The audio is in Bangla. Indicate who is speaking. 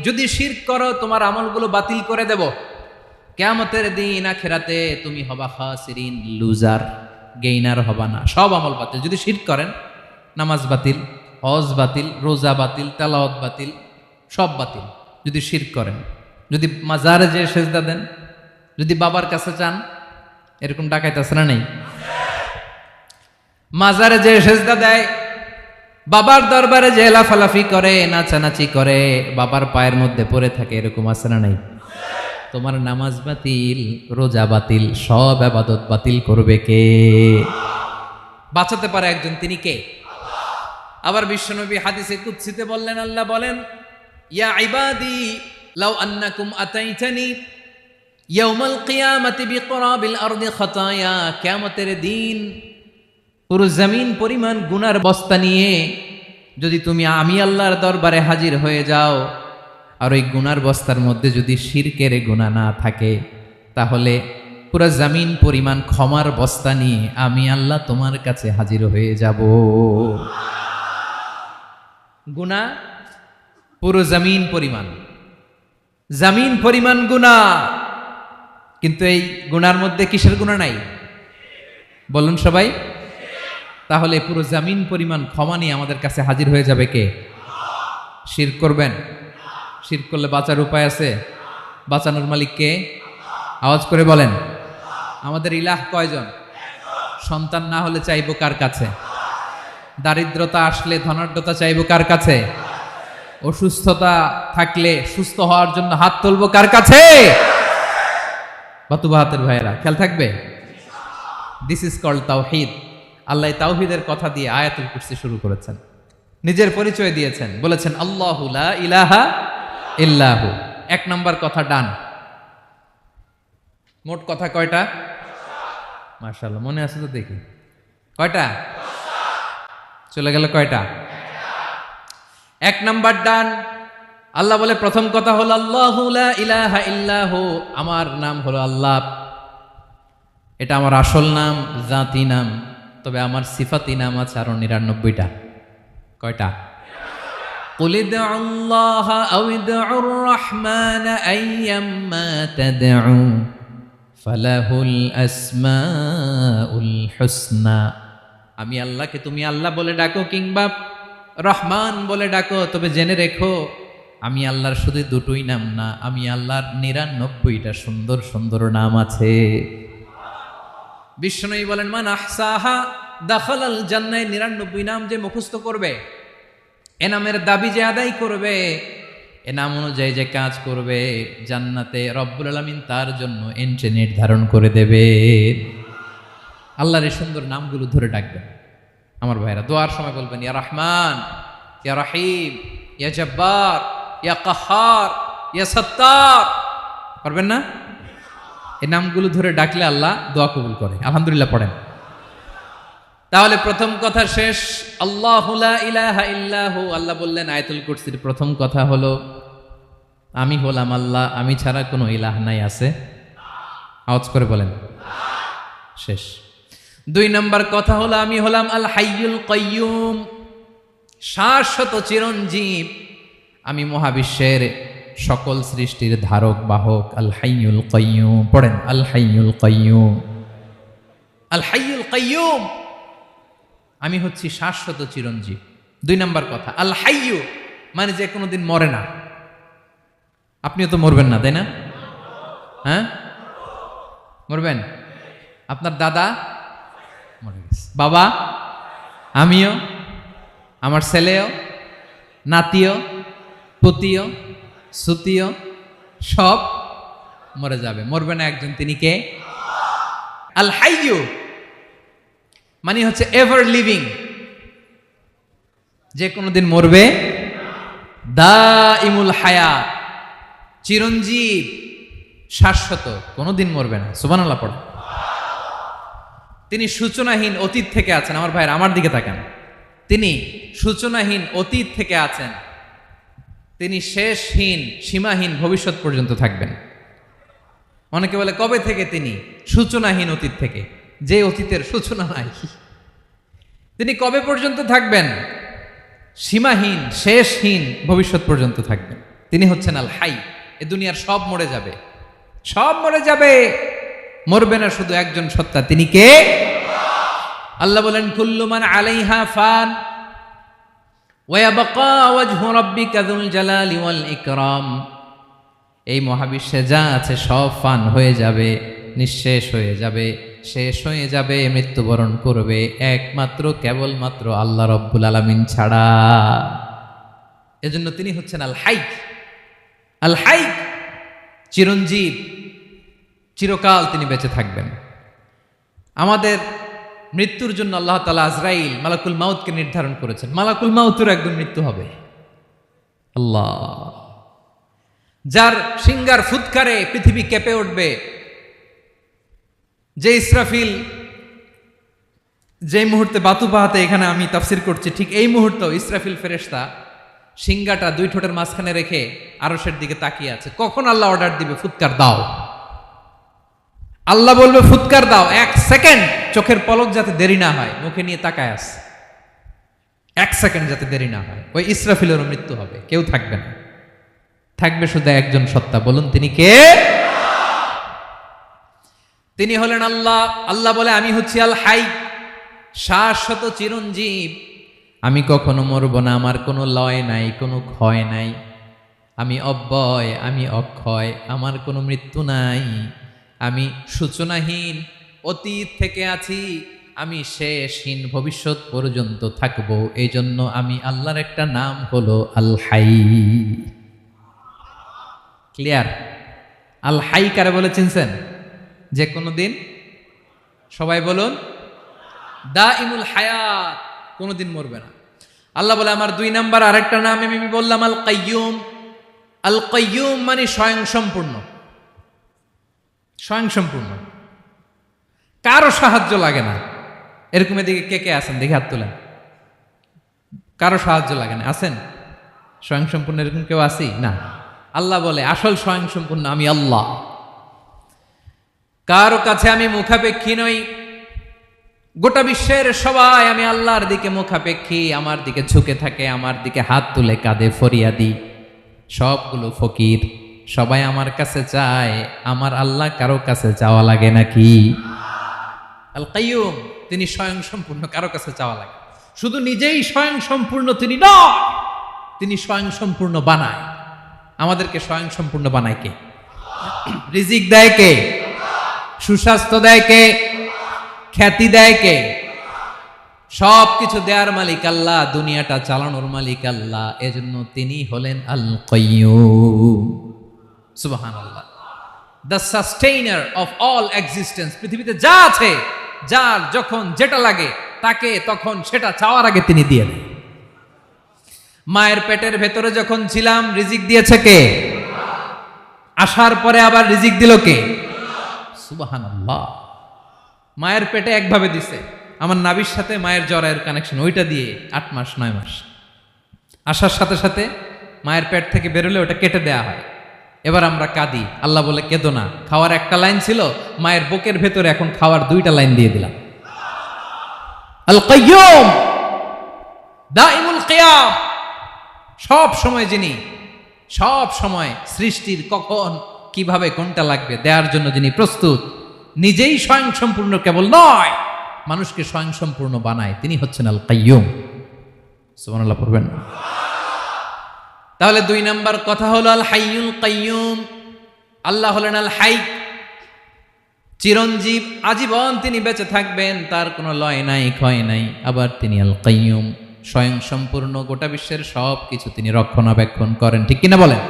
Speaker 1: যদি শিরক করো তোমার আমলগুলো বাতিল করে দেব। কিয়ামতের দিন আখিরাতে তুমি হবা খাসিরিন, লুজার, গেইনার হবা না, সব আমল বাতিল। যদি শিরক করেন, নামাজ বাতিল, হজ বাতিল, রোজা বাতিল, তেলাওয়াত বাতিল, সব বাতিল যদি শিরক করেন। যদি মাজারে যে সেজদা দেন, যদি বাবার কাছে চান, এরকম ডাকাইতে আছে না নেই? মাজারে যে সেজদা দেয়, বাবার দরবারে যে লাফালাফি করে, নাচানাচি করে, বাবার পায়ের মধ্যে পড়ে থাকে, এরকম আছে না নাই? তোমার নামাজ বাতিল, রোজা বাতিল, সব ইবাদত বাতিল করবে কে? বাঁচাতে পারে একজন, তিনি কে? আবার বিশ্বনবী হাদিসে কুদসিতে বললেন, আল্লাহ বলেন, ইয়া ইবাদি লাউ আন্নাকুম আতাইতানি ইয়াউমাল কিয়ামাতি বিকরাবিল আরদি খাতায়া, কিয়ামতের দিন পুরো জমিন পরিমাণ গুনার বস্তা নিয়ে যদি তুমি আমি আল্লাহর দরবারে হাজির হয়ে যাও, আর ওই গুনার বস্তার মধ্যে যদি শিরকের গুনাহ না থাকে, তাহলে পুরো জমিন পরিমাণ ক্ষমার বস্তা নিয়ে আমি আল্লাহ তোমার কাছে হাজির হয়ে যাব। গুনাহ পুরো জমিন পরিমাণ গুনাহ, কিন্তু এই গুনার মধ্যে কিসের গুনাহ নাই? বলুন সবাই। তাহলে পুরো জমিন পরিমাণ ক্ষমা নিয়ে আমাদের কাছে হাজির হয়ে যাবে কে? শিরক করবেন? শিরক করলে বাঁচার উপায় আছে? বাঁচানোর মালিক কে? আওয়াজ করে বলেন। আমাদের ইলাহ কয়জন? সন্তান না হলে চাইবো কার কাছে? দারিদ্রতা আসলে ধনাঢ্যতা চাইবো কার কাছে? অসুস্থতা থাকলে সুস্থ হওয়ার জন্য হাত তুলবো কার কাছে? বাতুবা হাতের ভাইয়েরা, খেয়াল থাকবে। দিস ইজ কল্ড তাওহীদ। আল্লাহ তাওহীদের কথা দিয়ে আয়াতুল কুরসি শুরু করেছেন, নিজের পরিচয় দিয়েছেন, বলেছেন আল্লাহু লা ইলাহা ইল্লাহু। এক নাম্বার কথা ডান। মোট কথা কয়টা? মাশাআল্লাহ, মনে আছে তো দেখি। কয়টা? চলে গেল কয়টা? এক নাম্বার ডান। আল্লাহ বলে প্রথম কথা হলো আল্লাহু লা ইলাহা ইল্লাহু, আমার নাম হলো আল্লাহ। এটা আমার আসল নাম, জাতি নাম। তবে আমার সিফাতি নাম আছে আরো ৯৯টা। কয়টা? কুল ইদউল্লাহ আও ইদউর রহমান আইয়াম্মা তাদউ ফালাহুল আসমাউল হুসনা। আমি আল্লাহকে তুমি আল্লাহ বলে ডাকো কিংবা রহমান বলে ডাকো, তবে জেনে রেখো আমি আল্লাহর শুধু দুটোই নাম না, আমি আল্লাহর ৯৯টা সুন্দর সুন্দর নাম আছে। বিষ্ণুই বলেন, মান আহসাহা দাখালাল জান্নাহ। ৯৯ নাম যে মুখস্থ করবে, এ নামের দাবি যে আদায় করবে, এ নাম অনুযায়ী যে কাজ করবে, জান্নাতে রব্বুল আলামিন তার জন্য এন্ট্রি নির্ধারণ করে দেবে। আল্লাহর এই সুন্দর নামগুলো ধরে ডাকবেন। আমার ভাইরা, দোয়ার সময় বলবেন ইয়া রহমান, ইয়া রহিম, ইয়া জব্বার, ইয়া কাহ্হার, ইয়া সত্তার। পারবেন না? এই নামগুলো ধরে ডাকলে আল্লাহ দোয়া কবুল করে। আলহামদুলিল্লাহ পড়েন। তাহলে প্রথম কথা শেষ। আল্লাহু লা ইলাহা ইল্লাহু। আল্লাহ বললেন আয়াতুল কুরসির প্রথম কথা হলো আমি হলাম আল্লাহ, আমি ছাড়া কোনো ইলাহ নাই। আছে? আওয়াজ করে বলেন। শেষ। ২ নম্বর কথা হলো আমি হলাম আল হাইয়ুল কাইয়ুম, শাশ্বত চিরঞ্জীব। আমি মহাবিশ্বের সকল সৃষ্টির ধারক বাহক। আল হাইয়ুল কাইয়ুম। পড়েন আল হাইয়ুল কাইয়ুম। আল হাইয়ুল কাইয়ুম, আমি হচ্ছি শাশ্বত চিরঞ্জীব। ২ নম্বর কথা আল হাইয়ু, মানে যে কোনোদিন মরে না। আপনিও তো মরবেন না, তাই না? হ্যাঁ, মরবেন। আপনার দাদা মরে গেছে, বাবা, আমিও, আমার ছেলেও, নাতিও, পুতিও, সুতিও, সব মরে যাবে। মরবে না একজন, তিনি কে? আল হাইয়ু মানে হচ্ছে এভার লিভিং, যে কোনোদিন মরবে। দাইমুল হায়াত, চিরঞ্জীব, শাশ্বত, কোনোদিন মরবে না। সুবহানাল্লাহ পড়ে। তিনি সূচনাহীন অতীত থেকে আছেন। আমার ভাইয়ের, আমার দিকে তাকান। তিনি সূচনাহীন অতীত থেকে আছেন, তিনি শেষহীন সীমাহীন ভবিষ্যৎ পর্যন্ত থাকবেন। অনেকে বলে কবে থেকে? তিনি সূচনাহীন অতীত থেকে, যে অতীতের সূচনা নাই। তিনি কবে পর্যন্ত থাকবেন? সীমাহীন শেষহীন ভবিষ্যৎ পর্যন্ত থাকবেন। তিনি হচ্ছেন আল হাই। এ দুনিয়ার সব মরে যাবে, সব মরে যাবে, মরবে না শুধু একজন সত্তা, তিনি কে? আল্লাহ বলেন কুল্লু মান আলাইহা ফান ওয়া ইয়াবকা ওয়াজহু রাব্বিকা যুল জালালি ওয়াল ইকরাম। এই মহাবিশ্বে যা আছে সব ফান হয়ে যাবে, নিঃশেষ হয়ে যাবে, শেষ হয়ে যাবে, মৃত্যুবরণ করবে, একমাত্র কেবলমাত্র আল্লাহ রব্বুল আলামিন ছাড়া। এজন্য তিনি হচ্ছেন আল হাই। আল হাই চিরঞ্জীব, চিরকাল তিনি বেঁচে থাকবেন। আমাদের মৃত্যুর জন্য আল্লাহ তাআলা আজরাইল মালাকুল মাউতকে নির্ধারণ করেছেন। মালাকুল মাউতের একদম মৃত্যু হবে। আল্লাহ, যার সিঙ্গার ফুৎকারে পৃথিবী কেঁপে উঠবে, যে ইসরাফিল যে মুহূর্তে বাতু পাহাতে এখানে আমি তাফসির করছি, ঠিক এই মুহূর্তে ইসরাফিল ফেরেশতা সিঙ্গাটা দুই ঠোঁটের মাঝখানে রেখে আরশের দিকে তাকিয়ে আছে। কখন আল্লাহ অর্ডার দিবে ফুৎকার দাও, আল্লাহ বলবে ফুৎকার দাও, 1 সেকেন্ড চোখের পলক যাতে দেরি না হয়, মুখে নিয়ে তাকায় আছে, 1 সেকেন্ড যাতে দেরি না হয়, ওই ইসরাফিলেরও মৃত্যু হবে, কেউ থাকবে না, থাকবে শুধু একজন সত্তা। বলুন তিনি কে? তিনি হলেন আল্লাহ। আল্লাহ বলে আমি হচ্ছি আল হাই, শাশ্বত চিরঞ্জীব, আমি কখনো মরব না, আমার কোনো লয় নাই, কোনো ক্ষয় নাই, আমি অব্যয়, আমি অক্ষয়, আমার কোনো মৃত্যু নাই, আমি সূচনাহীন, অতীত থেকে আছি, আমি শেষহীন, ভবিষ্যৎ পর্যন্ত থাকবো। এই জন্য আমি আল্লাহর একটা নাম হলো আল হাই। ক্লিয়ার? আল হাই কারে বলে চিনছেন? যে কোনো দিন, সবাই বলুন, দাইমুল হায়াত, কোনোদিন মরবে না। আল্লাহ বলে আমার 2 নাম্বার আরেকটা নাম আমি বললাম আল কাইয়ুম। আল কাইয়ুম মানে স্বয়ং সম্পূর্ণ, স্বয়ং সম্পূর্ণ, কারো সাহায্য লাগে না। এরকম এদিকে কে কে আছেন দেখে হাত তোলেন। কারো সাহায্য লাগে না, আছেন? স্বয়ং সম্পূর্ণ এরকম কেউ আছি না? আল্লাহ বলে আসল স্বয়ং সম্পূর্ণ আমি আল্লাহ। কারো কাছে আমি মুখাপেক্ষী নই, গোটা বিশ্বের সবাই আমি আল্লাহর দিকে মুখাপেক্ষী, আমার দিকে ঝুঁকে থাকে, আমার দিকে হাত তুলে কাঁধে ফরিয়াদি, সবগুলো ফকির, সবাই আমার কাছে চায়, আমার আল্লাহ কারো কাছে চাওয়া লাগে নাকি? আল কাইয়ুম, তিনি স্বয়ং সম্পূর্ণ, কারো কাছে চাওয়া লাগে। শুধু নিজেই স্বয়ং সম্পূর্ণ তিনি নয়, তিনি স্বয়ং সম্পূর্ণ বানায়। আমাদেরকে স্বয়ং সম্পূর্ণ বানায় কে? রিজিক দেয় কে? সুস্বাস্থ্য দেয় কে? খ্যাতি দেয় কে? সব কিছু দেয়ার মালিক আল্লাহ, দুনিয়াটা চালানোর মালিক আল্লাহ। এজন্য তিনি হলেন আল কাইয়ুম। সুবহানাল্লাহ। The sustainer of all existence. পৃথিবীতে যা আছে, যার যখন যেটা লাগে তাকে তখন সেটা চাওয়ার আগে তিনি দিয়ে দেন। মায়ের পেটের ভেতরে যখন ছিলাম রিজিক দিয়েছে কে? আসার পরে আবার রিজিক দিল কে? সুবহানাল্লাহ। মায়ের পেটে একভাবে দিছে, আমার নাভির সাথে মায়ের জরায়ুর কানেকশন, ওইটা দিয়ে 8 মাস 9 মাস। আসার সাথে সাথে মায়ের পেট থেকে বেরোলে ওটা কেটে দেয়া হয়। এবার আমরা কাঁদি, আল্লাহ বলে কেঁদো না, খাওয়ার একটা লাইন ছিল, মায়ের বুকের ভেতরে এখন খাওয়ার 2টা লাইন দিয়ে দিলাম। আল কাইয়ুম, দাইমুল কিয়াম, সব সময় যিনি, সব সময় সৃষ্টির কখন কিভাবে কোনটা লাগবে দেওয়ার জন্য যিনি প্রস্তুত, নিজেই স্বয়ং সম্পূর্ণ কেবল নয়, মানুষকে স্বয়ং সম্পূর্ণ বানায়, তিনি হচ্ছেন আল কাইয়ুম। সুবহানাল্লাহ পড়বেন। তাহলে 2 নাম্বার কথা হলো আল হাইয়ুল কাইয়ুম। আল্লাহ হলেন আল হাই, চিরঞ্জীব, আজীবন তিনি বেঁচে থাকবেন, তার কোনো লয় নাই, ক্ষয় নাই। আবার তিনি আল কাইয়ুম, স্বয়ং সম্পূর্ণ, গোটা বিশ্বের সব কিছু তিনি রক্ষণাবেক্ষণ করেন, ঠিক কিনা বলেন?